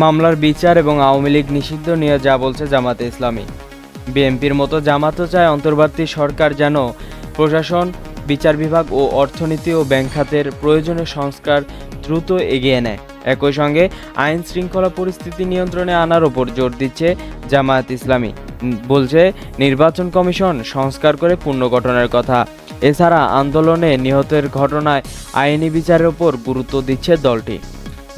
মামলার বিচার এবং আওয়ামী লীগ নিষিদ্ধ নিয়ে যা বলছে জামাতে ইসলামী। বিএনপির মতো জামাতও চায় অন্তর্বর্তী সরকার যেন প্রশাসন, বিচার বিভাগ ও অর্থনীতি ও ব্যাংক খাতের প্রয়োজনীয় সংস্কার দ্রুত এগিয়ে নেয়। একই সঙ্গে আইন শৃঙ্খলা পরিস্থিতি নিয়ন্ত্রণে আনার ওপর জোর দিচ্ছে জামায়াত ইসলামী। বলছে নির্বাচন কমিশন সংস্কার করে পুনর্গঠনের কথা। এছাড়া আন্দোলনে নিহতের ঘটনায় আইনি বিচারের ওপর গুরুত্ব দিচ্ছে দলটি।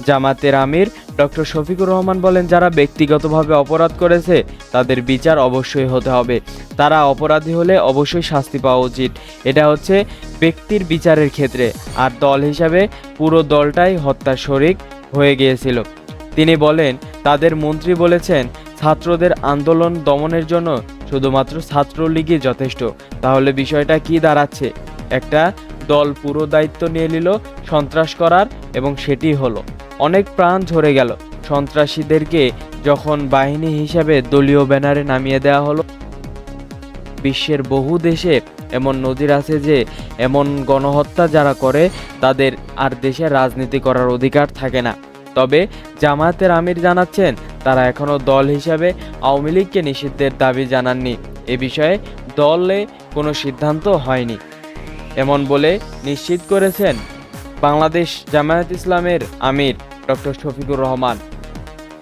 জামাতের আমির ডক্টর শফিকুর রহমান বলেন, যারা ব্যক্তিগতভাবে অপরাধ করেছে তাদের বিচার অবশ্যই হতে হবে। তারা অপরাধী হলে অবশ্যই শাস্তি পাওয়া উচিত। এটা হচ্ছে ব্যক্তির বিচারের ক্ষেত্রে, আর দল হিসাবে পুরো দলটাই হত্যার শরিক হয়ে গিয়েছিল। তিনি বলেন, তাদের মন্ত্রী বলেছেন ছাত্রদের আন্দোলন দমনের জন্য শুধুমাত্র ছাত্রলীগই যথেষ্ট। তাহলে বিষয়টা কি দাঁড়াচ্ছে? একটা দল পুরো দায়িত্ব নিয়ে নিল সন্ত্রাস করার, এবং সেটি হলো অনেক প্রাণ ঝরে গেল। সন্ত্রাসীদেরকে যখন বাহিনী হিসাবে দলীয় ব্যানারে নামিয়ে দেওয়া হলো। বিশ্বের বহু দেশে এমন নজির আছে যে এমন গণহত্যা যারা করে তাদের আর দেশে রাজনীতি করার অধিকার থাকে না। তবে জামায়াতের আমির জানাচ্ছেন, তারা এখনও দল হিসাবে আওয়ামী লীগকে নিষিদ্ধের দাবি জানাননি। এ বিষয়ে দলে কোনো সিদ্ধান্ত হয়নি এমন বলে নিশ্চিত করেছেন বাংলাদেশ জামায়াত ইসলামের আমির ডক্টর শফিকুর রহমান।